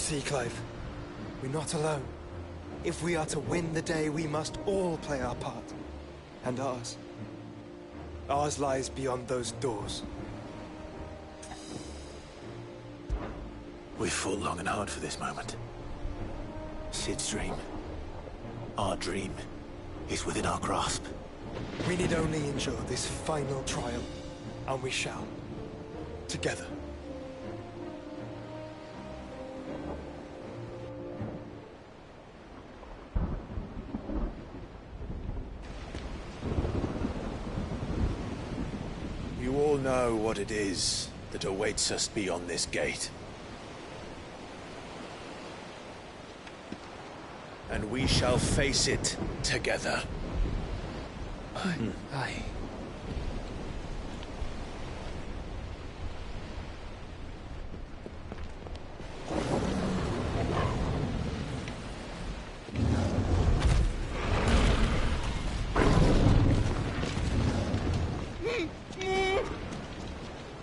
See, Clive, we're not alone. If we are to win the day, we must all play our part. And ours. Ours lies beyond those doors. We've fought long and hard for this moment. Sid's dream, our dream, is within our grasp. We need only endure this final trial, and we shall. Together. You all know what it is that awaits us beyond this gate. And we shall face it together. Aye.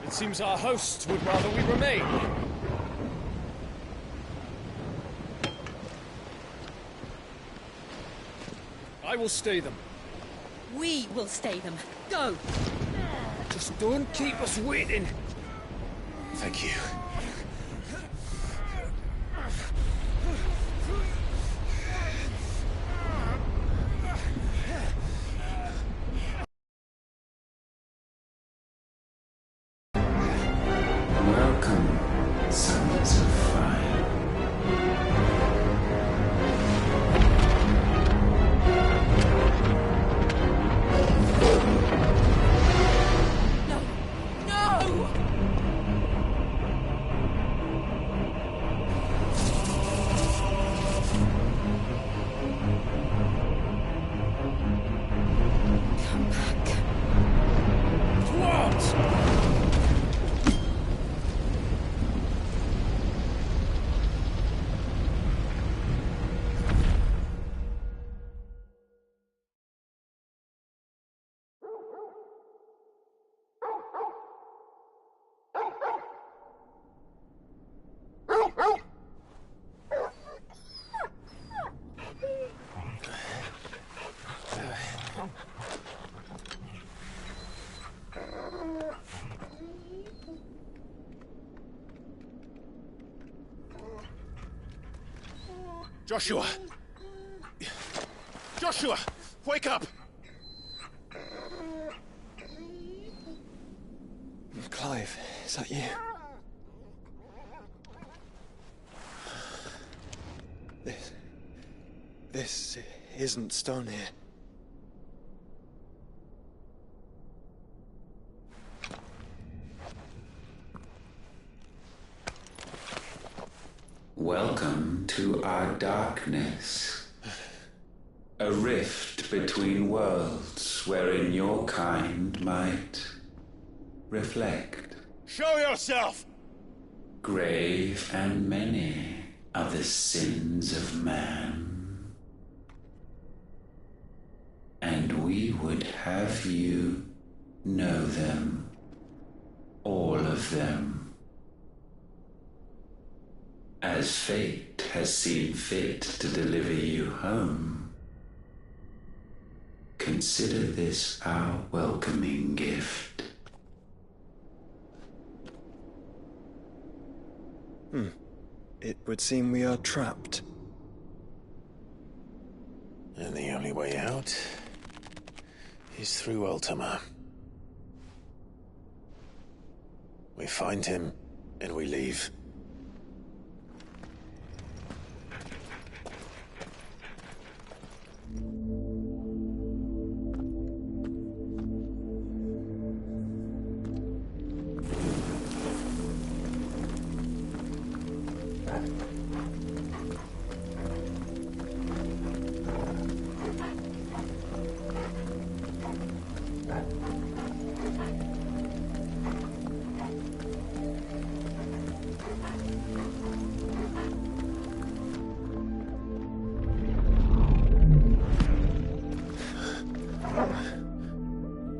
It seems our hosts would rather we remain. I will stay them. We will stay them. Go! Just don't keep us waiting. Thank you. Welcome, sons of fire. No! No! Come back. What? Joshua! Joshua! Wake up! Clive, is that you? This isn't stone here. Welcome to our darkness. A rift between worlds wherein your kind might reflect. Show yourself! Grave and many are the sins of man. And we would have you know them, all of them. As fate has seen fit to deliver you home, consider this our welcoming gift. It would seem we are trapped. And the only way out is through Ultima. We find him, and we leave.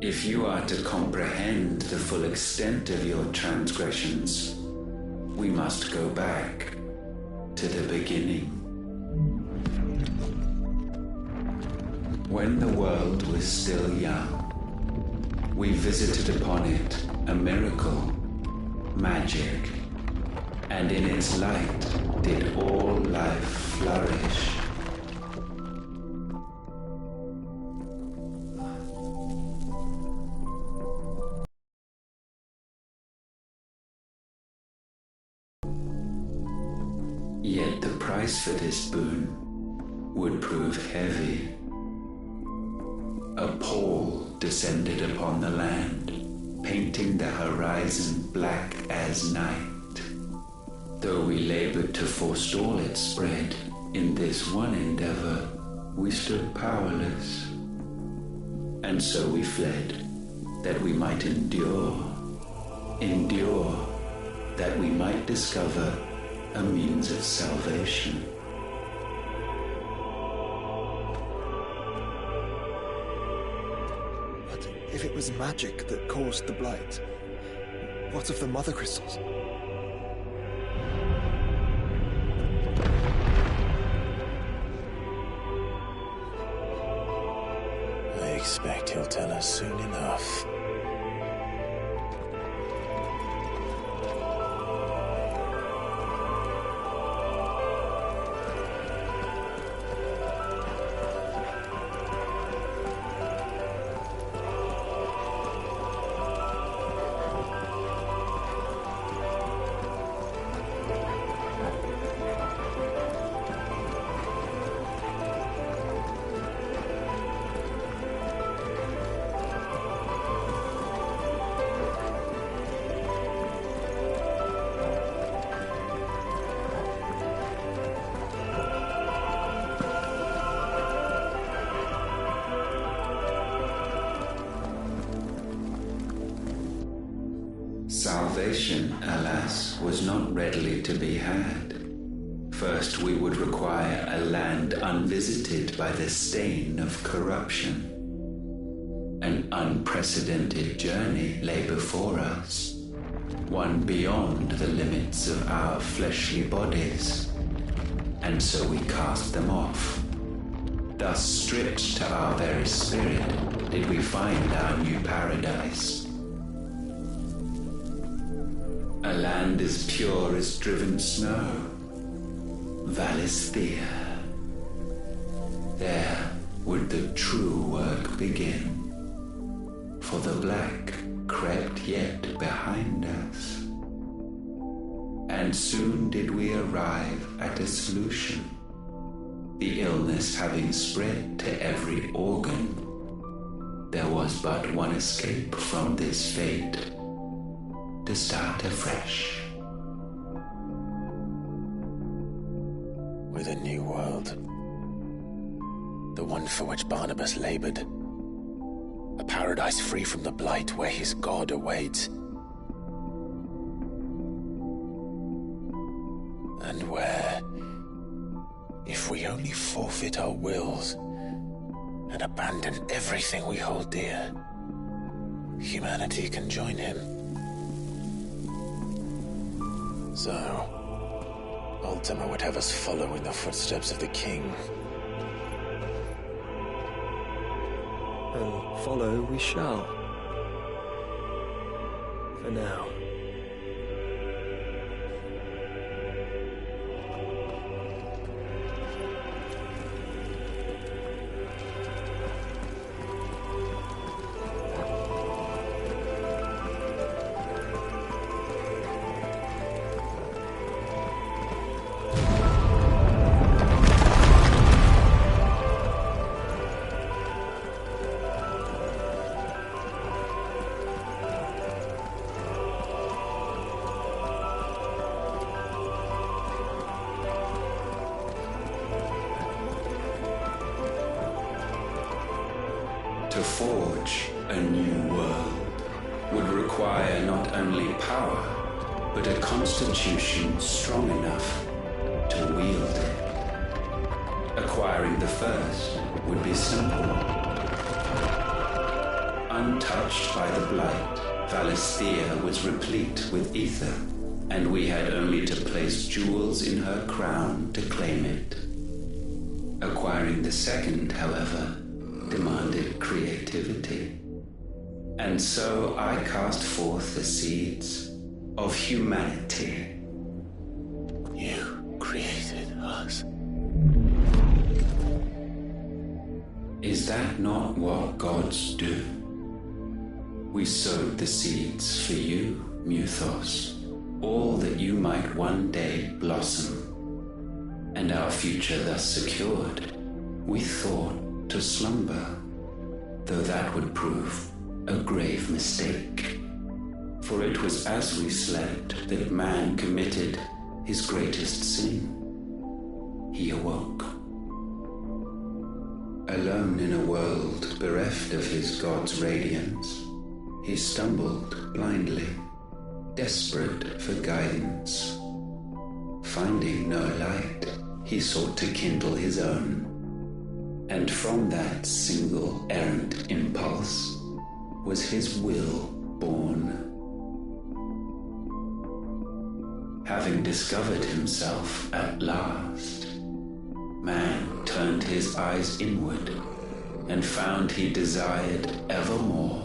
If you are to comprehend the full extent of your transgressions, we must go back to the beginning. When the world was still young, we visited upon it a miracle, magic, and in its light did all life flourish. Yet the price for this boon would prove heavy. A pall descended upon the land, painting the horizon black as night. Though we labored to forestall its spread, in this one endeavor we stood powerless. And so we fled, that we might endure, that we might discover a means of salvation. But if it was magic that caused the blight, what of the mother crystals? I expect he'll tell us soon enough. Salvation, alas, was not readily to be had. First, we would require a land unvisited by the stain of corruption. An unprecedented journey lay before us, one beyond the limits of our fleshly bodies. And so we cast them off. Thus, stripped to our very spirit, did we find our new paradise. A land as pure as driven snow, Valisthea. There would the true work begin, for the black crept yet behind us. And soon did we arrive at a solution, the illness having spread to every organ. There was but one escape from this fate, to start afresh. With a new world. The one for which Barnabas labored. A paradise free from the blight where his God awaits. And where, if we only forfeit our wills and abandon everything we hold dear, humanity can join him. So, Ultima would have us follow in the footsteps of the king. And follow we shall. For now. To forge a new world would require not only power, but a constitution strong enough to wield it. Acquiring the first would be simple. Untouched by the blight, Valisthea was replete with ether, and we had only to place jewels in her crown to claim it. Acquiring the second, however, demanded creativity. And so I cast forth the seeds of humanity. You created us. Is that not what gods do? We sowed the seeds for you, Muthos, all that you might one day blossom. And our future thus secured, we thought to slumber, though that would prove a grave mistake. For it was as we slept that man committed his greatest sin. He awoke. Alone in a world bereft of his God's radiance, he stumbled blindly, desperate for guidance. Finding no light, he sought to kindle his own. And from that single errant impulse was his will born. Having discovered himself at last, man turned his eyes inward and found he desired evermore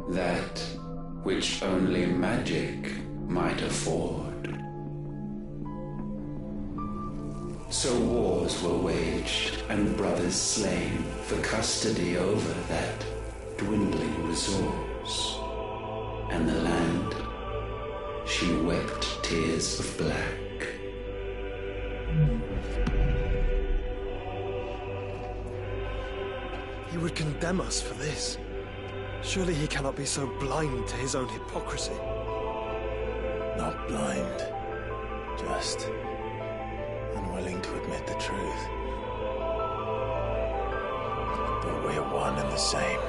that which only magic might afford. So wars were waged and brothers slain for custody over that dwindling resource, and the land, she wept tears of black. He would condemn us for this. Surely he cannot be so blind to his own hypocrisy. Not blind, just unwilling to admit the truth. But we're one and the same.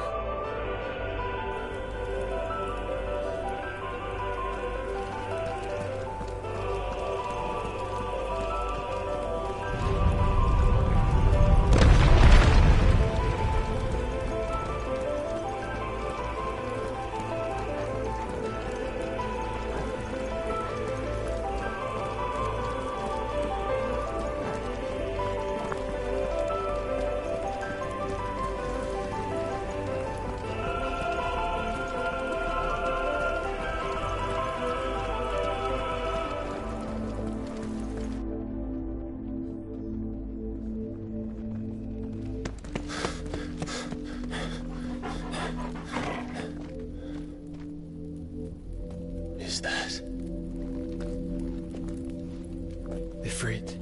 Ifrit,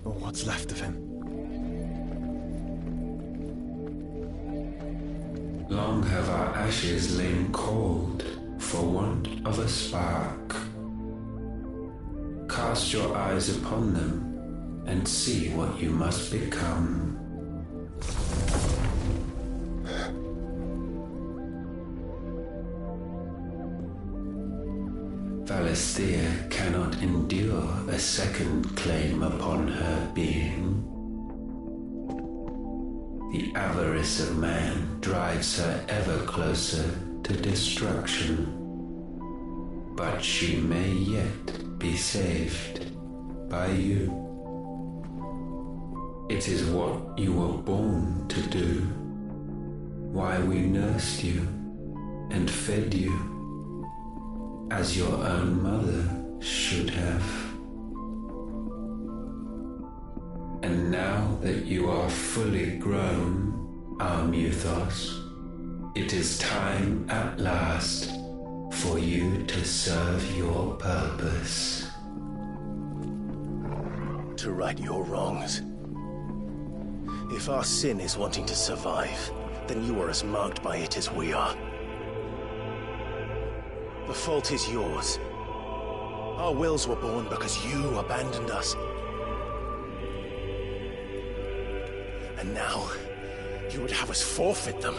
or what's left of him. Long have our ashes lain cold for want of a spark. Cast your eyes upon them and see what you must become. Valisthea cannot endure a second claim upon her being. The avarice of man drives her ever closer to destruction. But she may yet be saved by you. It is what you were born to do, why we nursed you and fed you as your own mother should have. And now that you are fully grown, our Muthos, it is time at last for you to serve your purpose. To right your wrongs. If our sin is wanting to survive, then you are as marked by it as we are. The fault is yours. Our wills were born because you abandoned us. And now, you would have us forfeit them.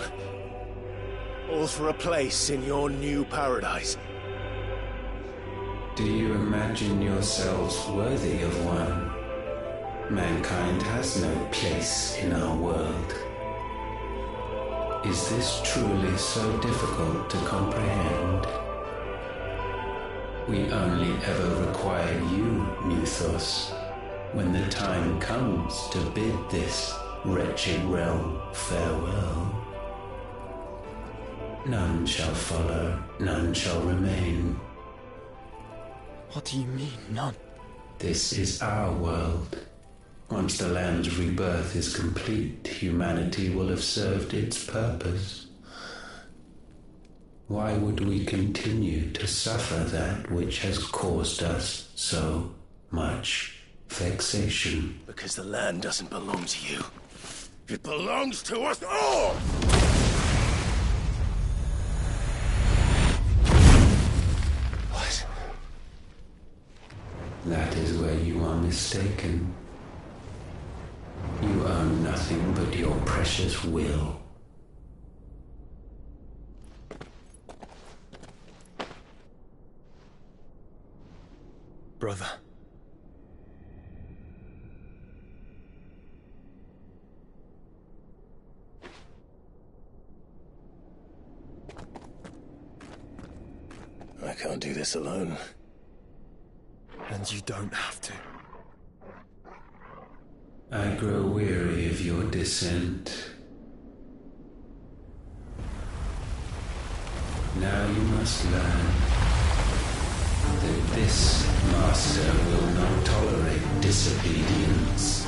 All for a place in your new paradise. Do you imagine yourselves worthy of one? Mankind has no place in our world. Is this truly so difficult to comprehend? We only ever require you, Muthos, when the time comes to bid this wretched realm farewell. None shall follow, none shall remain. What do you mean, none? This is our world. Once the land's rebirth is complete, humanity will have served its purpose. Why would we continue to suffer that which has caused us so much vexation? Because the land doesn't belong to you. It belongs to us all! What? That is where you are mistaken. You own nothing but your precious will. Brother. I can't do this alone. And you don't have to. I grow weary of your dissent. Now you must learn that this master will not tolerate disobedience.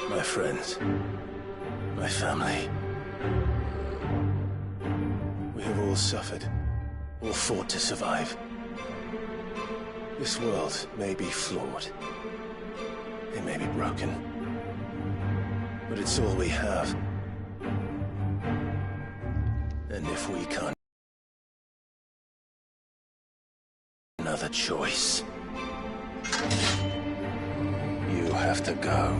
My friends, my family. We have all suffered, all fought to survive. This world may be flawed. It may be broken. But it's all we have. And if we can't... another choice. You have to go.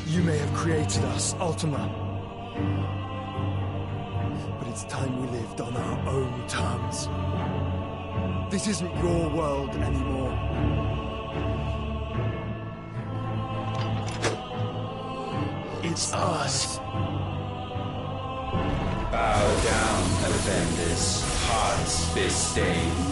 You may have created us, Ultima. But it's time we lived on our own terms. This isn't your world anymore. It's ours. Bow down, offenders, hearts be stained.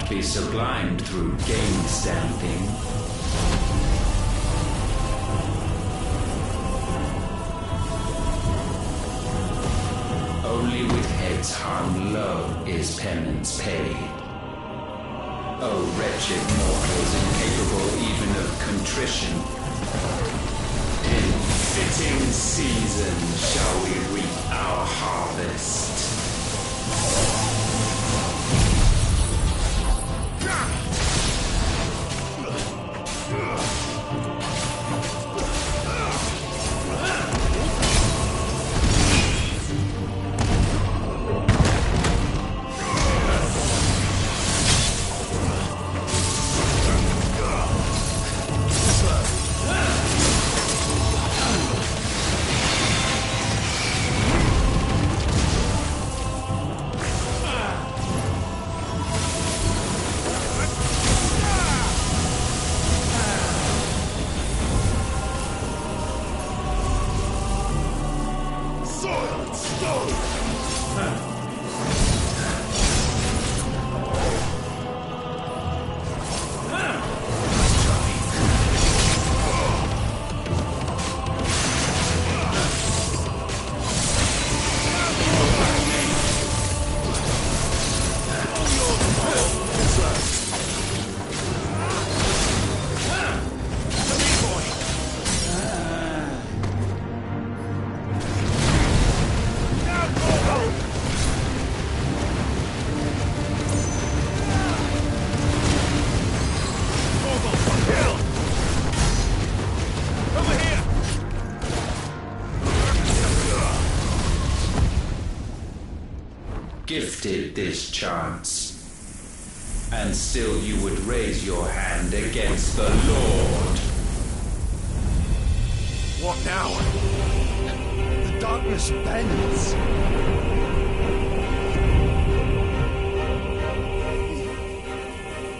Be sublimed through game stamping. Only with heads hung low is penance paid. O wretched mortals incapable even of contrition. In fitting season shall we reap our harvest. Gifted this chance, and still you would raise your hand against the Lord. What now? The darkness bends.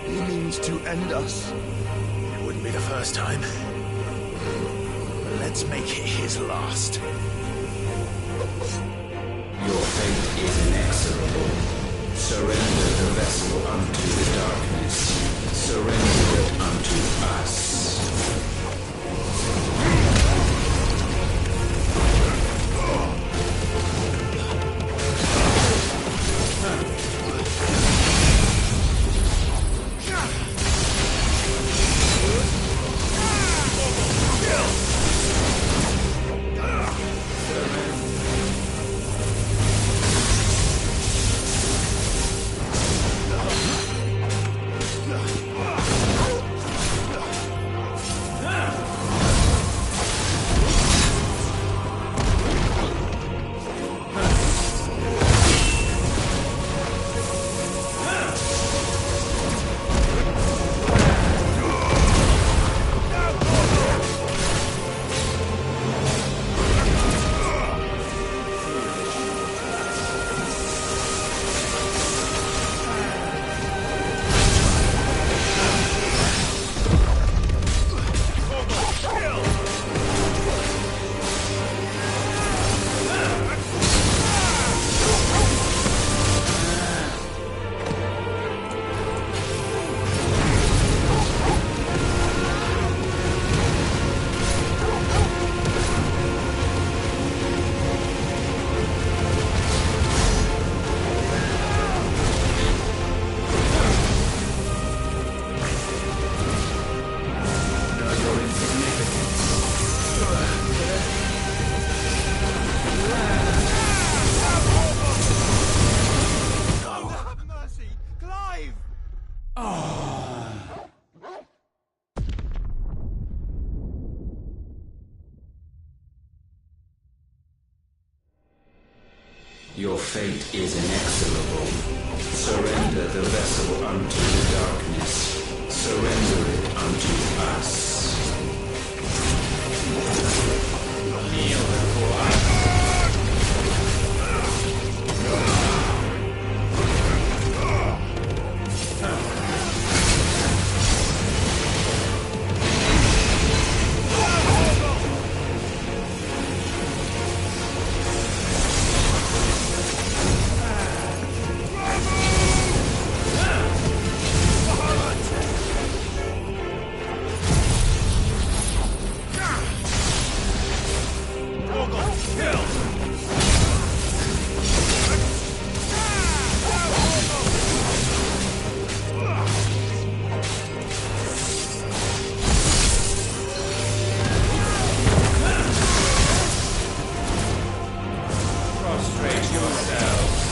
He means to end us. It wouldn't be the first time. But let's make it his last. Your fate is inexorable. Surrender the vessel unto the darkness. Surrender it unto us. Your fate is inexorable. Surrender the vessel unto the darkness. Surrender it unto us. Kneel before us. Prostrate yourselves.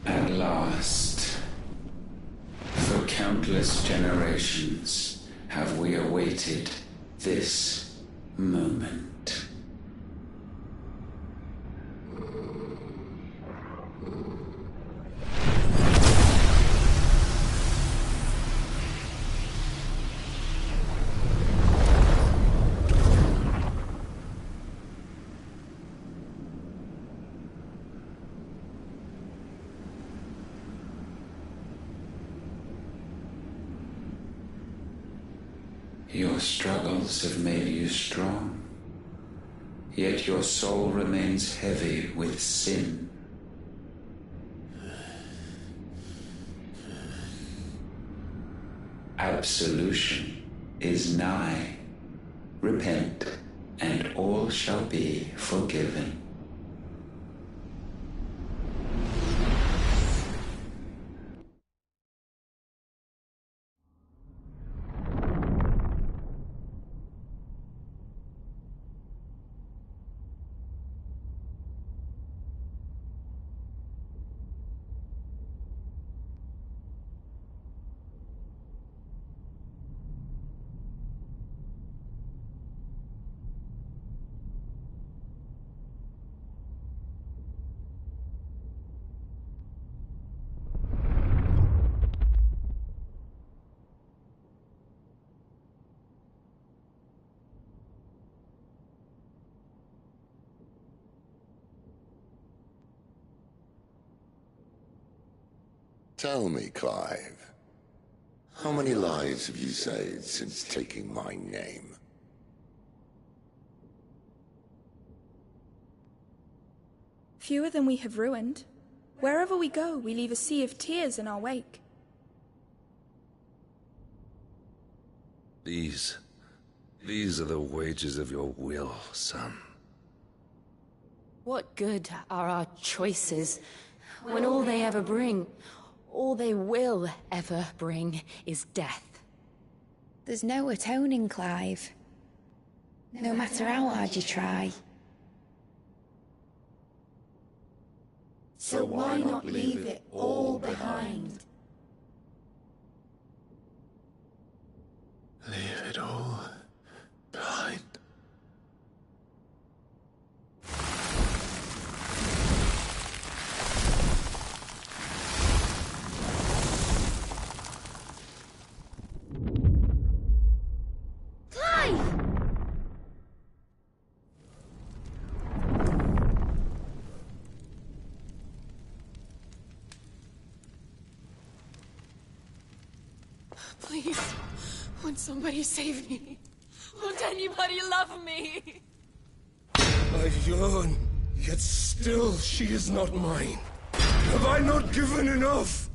At last, for countless generations have we awaited this moment. Your struggles have made you strong, yet your soul remains heavy with sin. Absolution is nigh. Repent, and all shall be forgiven. Tell me, Clive, how many lives have you saved since taking my name? Fewer than we have ruined. Wherever we go, we leave a sea of tears in our wake. These are the wages of your will, son. What good are our choices when all they ever bring, all they will ever bring, is death? There's no atoning, Clive. No matter how hard you try. So why not leave it all behind? Leave it all behind. Please, won't somebody save me? Won't anybody love me? I've yearned, yet still she is not mine. Have I not given enough?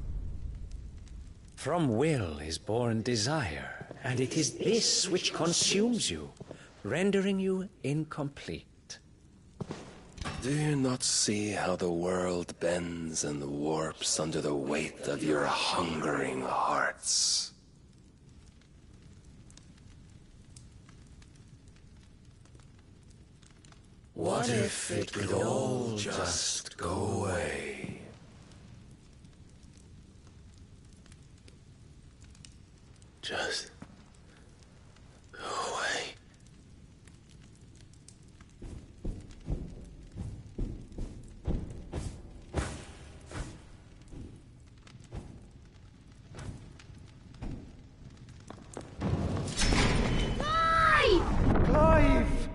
From will is born desire, and it is this which consumes you, rendering you incomplete. Do you not see how the world bends and warps under the weight of your hungering hearts? What if it could all just go away? Just go away. Clive!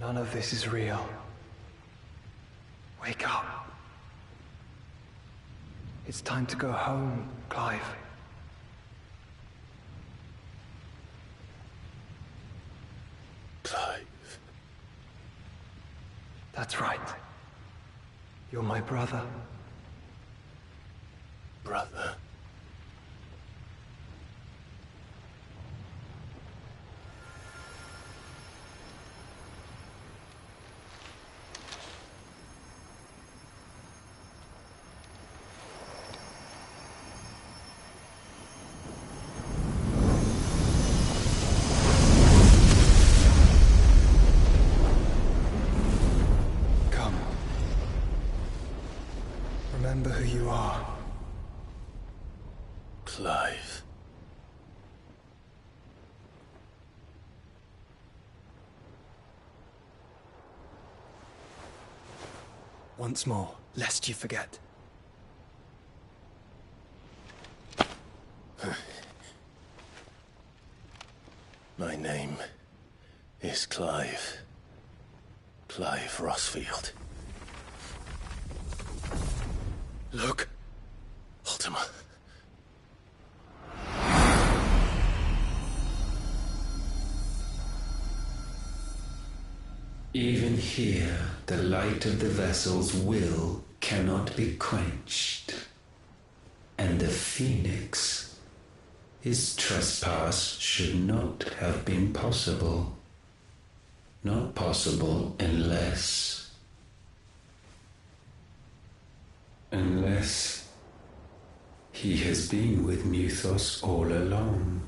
None of this is real. Wake up. It's time to go home, Clive. Clive. That's right. You're my brother. Brother. Come. Remember who you are. Clive. Once more, lest you forget. My name is Clive. Clive Rossfield. Look, Ultima. Even here, the light of the vessel's will cannot be quenched. And the Phoenix, his trespass should not have been possible. Not possible unless he has been with Muthos all along.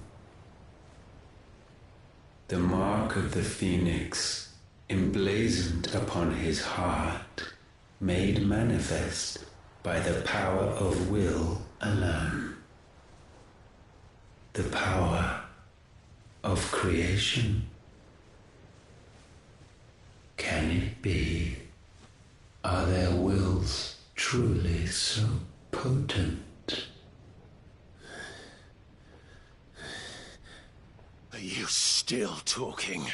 The mark of the Phoenix, emblazoned upon his heart, made manifest by the power of will alone. The power of creation. Can it be? Are their wills truly so potent? Are you still talking?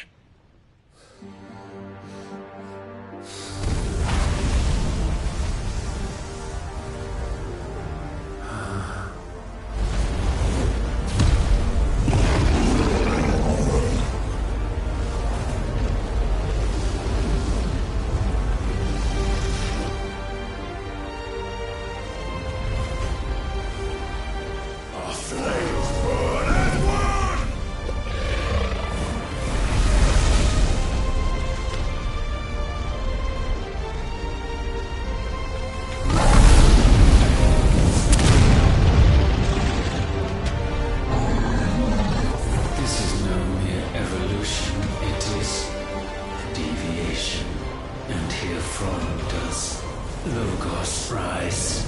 throne does Logos rise.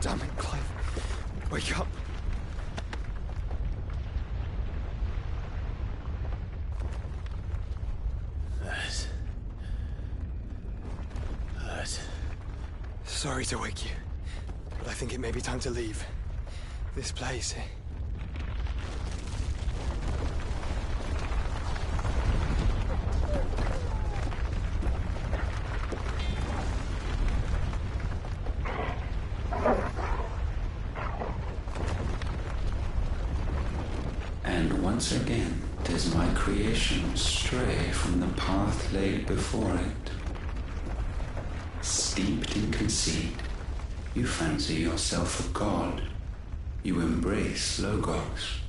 Damn it, Clive. Wake up. Sorry to wake you, but I think it may be time to leave. This place. And once again does my creation stray from the path laid before it. Steeped in conceit, you fancy yourself a god. You embrace Logos.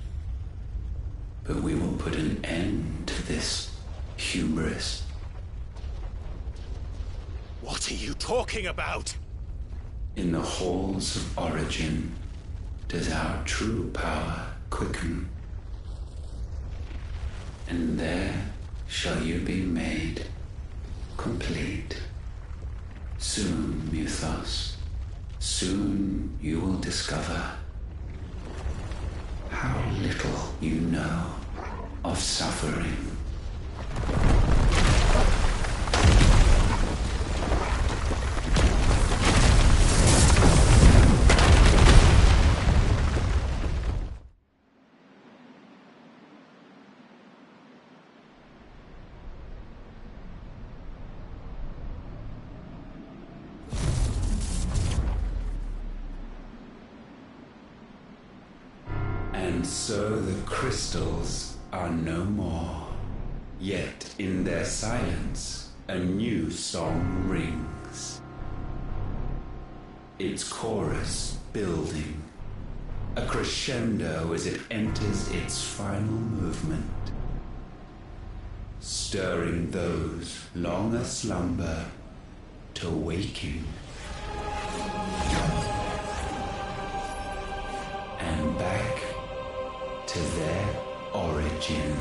But we will put an end to this hubris. What are you talking about? In the halls of origin does our true power quicken. And there shall you be made complete. Soon, Mythos, soon you will discover how little you know of suffering. And so the crystals are no more. Yet in their silence, a new song rings. Its chorus building, a crescendo as it enters its final movement, stirring those long aslumber to waking. And back to their origin.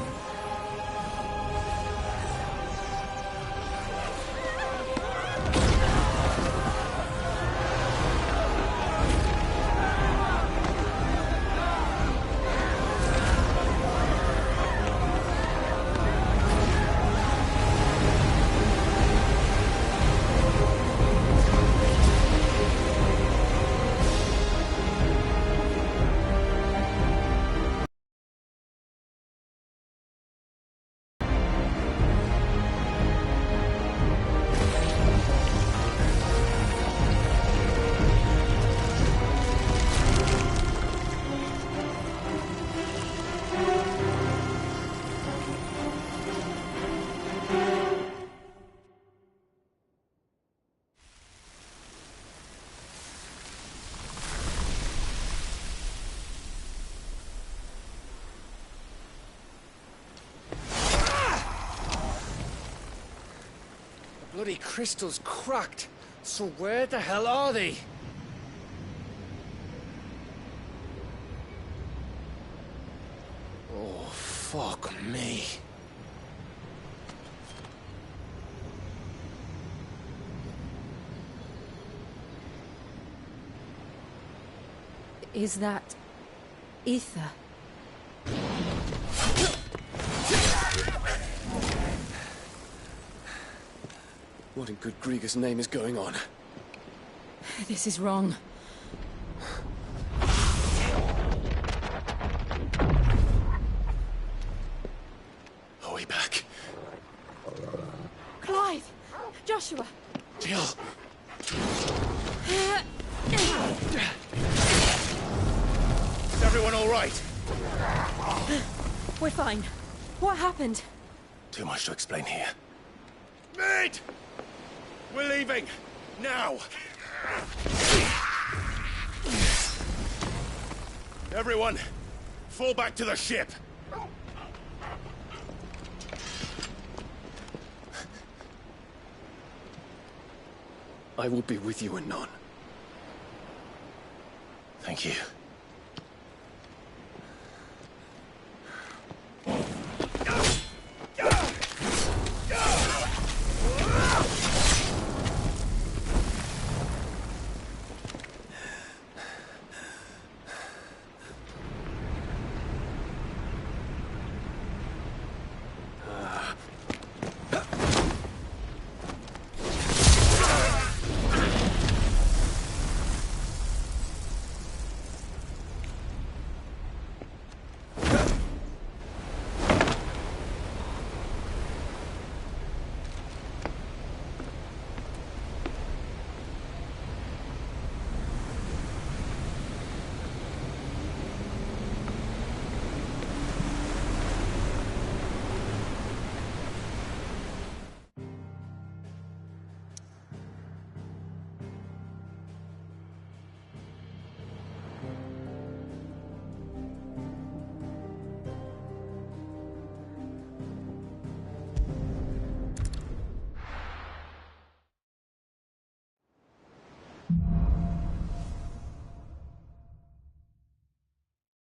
Bloody crystal's cracked. So where the hell are they? Oh, fuck me. Is that ether? What in good Grieg's name is going on? This is wrong. Are we back? Clive! Joshua! Jill! everyone all right? We're fine. What happened? Too much to explain here. Mid! We're leaving! Now! Everyone, fall back to the ship! I will be with you anon. Thank you.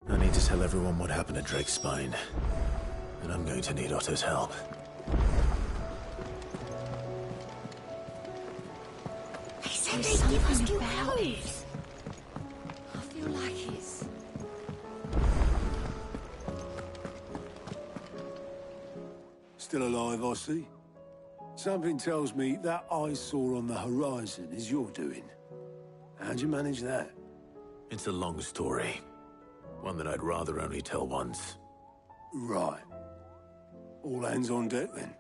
I need to tell everyone what happened at Drake's Spine, and I'm going to need Otto's help. They said they'd give us new clothes. I feel like it's... Still alive, I see. Something tells me that I saw on the horizon is your doing. How'd you manage that? It's a long story. One that I'd rather only tell once. Right. All hands on deck, then.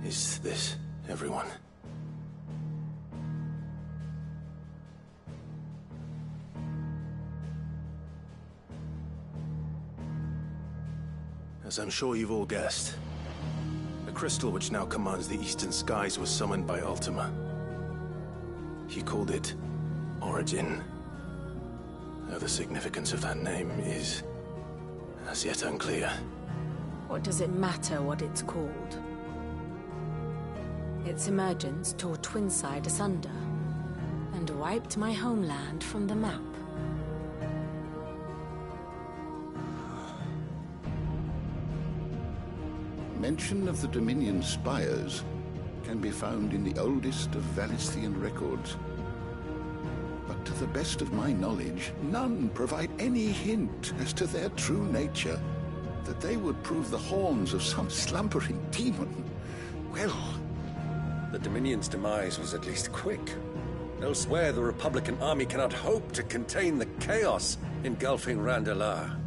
Is this everyone? As I'm sure you've all guessed, the crystal which now commands the eastern skies was summoned by Ultima. He called it Origin. Though the significance of that name is as yet unclear. What does it matter what it's called? Its emergence tore Twinside asunder and wiped my homeland from the map. Mention of the Dominion spires can be found in the oldest of Valisthian records. But to the best of my knowledge, none provide any hint as to their true nature. That they would prove the horns of some slumbering demon. Well... The Dominion's demise was at least quick. Elsewhere, the Republican army cannot hope to contain the chaos engulfing Randalar.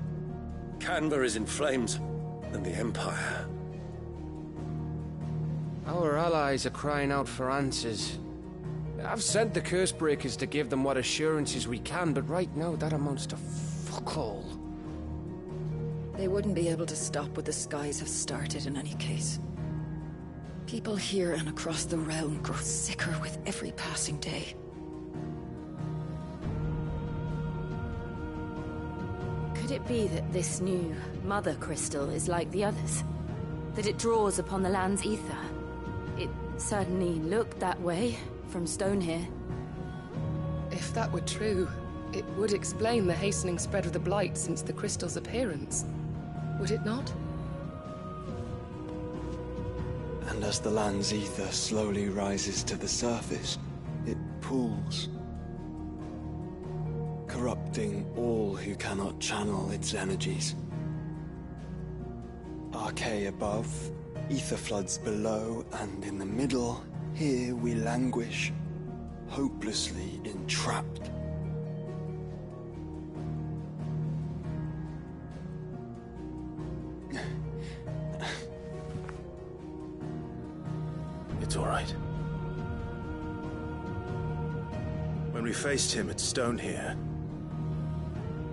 Canberra is in flames, and the Empire... Our allies are crying out for answers. I've sent the Cursebreakers to give them what assurances we can, but right now that amounts to fuck all. They wouldn't be able to stop what the skies have started in any case. People here and across the realm grow sicker with every passing day. Could it be that this new Mother Crystal is like the others? That it draws upon the land's ether? It certainly looked that way from stone here. If that were true, it would explain the hastening spread of the Blight since the crystal's appearance. Would it not? And as the land's ether slowly rises to the surface, it pools, corrupting all who cannot channel its energies. Archay above, ether floods below, and in the middle, here we languish, hopelessly entrapped. When we faced him at Stone here,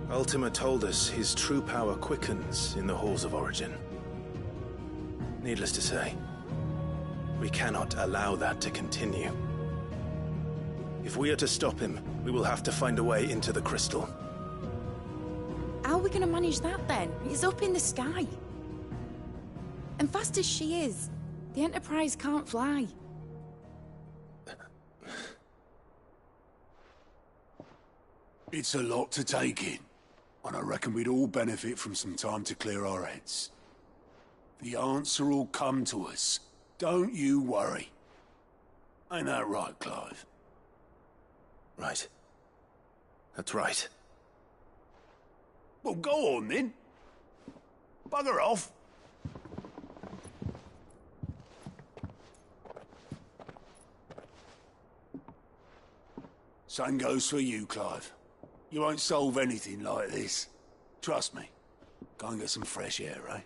Ultima told us his true power quickens in the halls of Origin. Needless to say, we cannot allow that to continue. If we are to stop him, we will have to find a way into the crystal. How are we going to manage that then? It's up in the sky. And fast as she is, the Enterprise can't fly. It's a lot to take in, and I reckon we'd all benefit from some time to clear our heads. The answer will come to us. Don't you worry. Ain't that right, Clive? Right. That's right. Well, go on then. Bugger off. Same goes for you, Clive. You won't solve anything like this. Trust me. Go and get some fresh air, eh?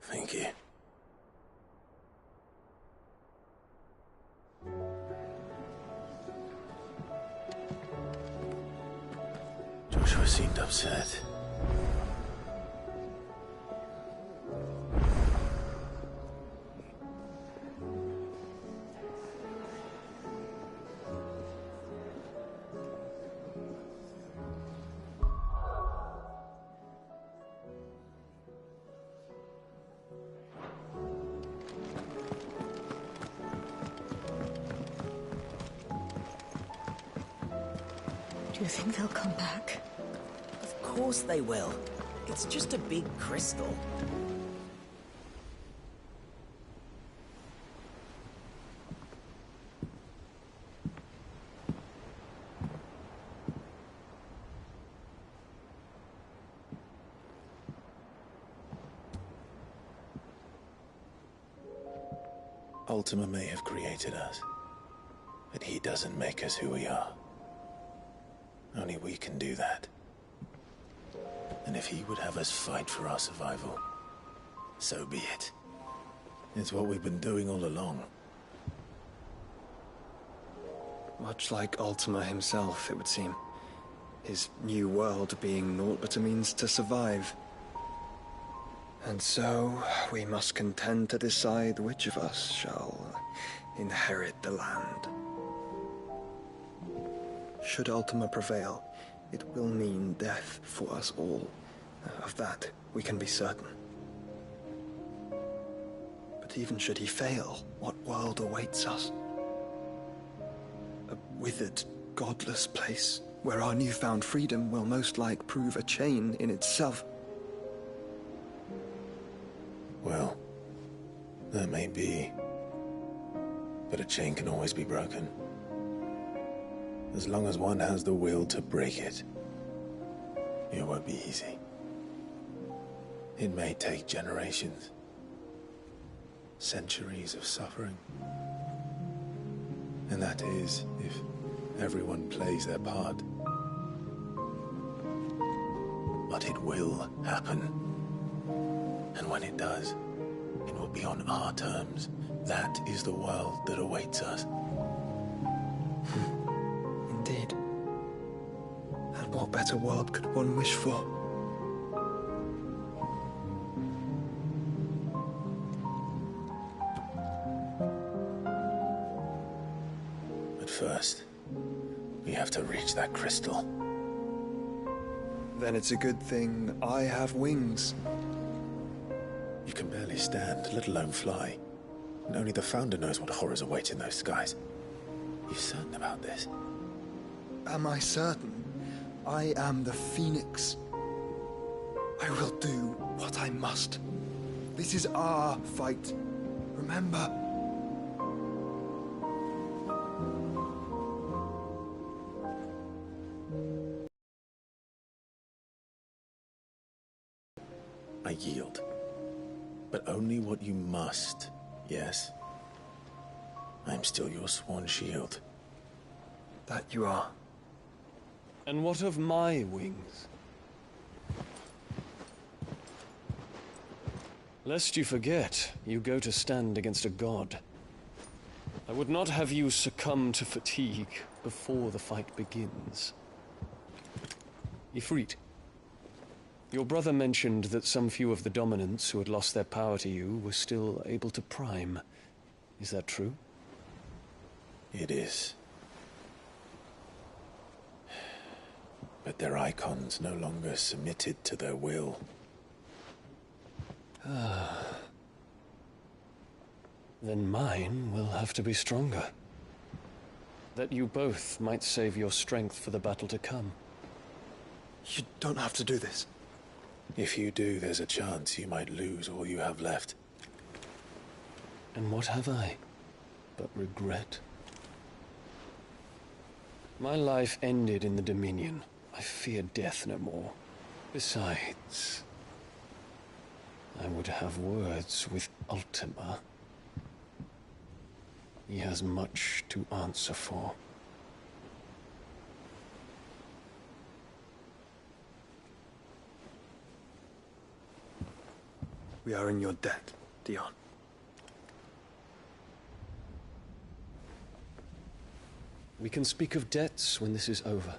Thank you. Joshua seemed upset. Do you think they'll come back? Of course they will. It's just a big crystal. Ultima may have created us, but he doesn't make us who we are. Only we can do that. And if he would have us fight for our survival, so be it. It's what we've been doing all along. Much like Ultima himself, it would seem. His new world being naught but a means to survive. And so, we must contend to decide which of us shall inherit the land. Should Ultima prevail, it will mean death for us all. Of that, we can be certain. But even should he fail, what world awaits us? A withered, godless place, where our newfound freedom will most like prove a chain in itself. Well, that may be. But a chain can always be broken. As long as one has the will to break it, it won't be easy. It may take generations, centuries of suffering. And that is if everyone plays their part. But it will happen. And when it does, it will be on our terms. That is the world that awaits us. Indeed. And what better world could one wish for? But first, we have to reach that crystal. Then it's a good thing I have wings. You can barely stand, let alone fly. And only the Founder knows what horrors await in those skies. You certain about this? Am I certain? I am the Phoenix. I will do what I must. This is our fight. Remember? I yield. But only what you must, yes? I'm still your sworn shield. That you are. And what of my wings? Lest you forget, you go to stand against a god. I would not have you succumb to fatigue before the fight begins. Ifrit, your brother mentioned that some few of the dominants who had lost their power to you were still able to prime. Is that true? It is. But their icons no longer submitted to their will. Then mine will have to be stronger. That you both might save your strength for the battle to come. You don't have to do this. If you do, there's a chance you might lose all you have left. And what have I but regret? My life ended in the Dominion. I fear death no more. Besides, I would have words with Ultima. He has much to answer for. We are in your debt, Dion. We can speak of debts when this is over.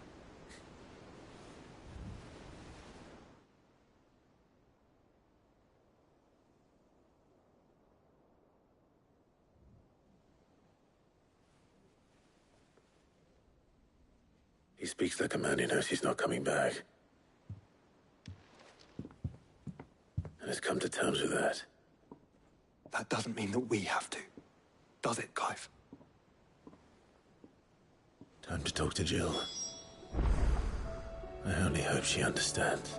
He speaks the command, he knows he's not coming back. And has come to terms with that. That doesn't mean that we have to, does it, Clive? Time to talk to Jill. I only hope she understands.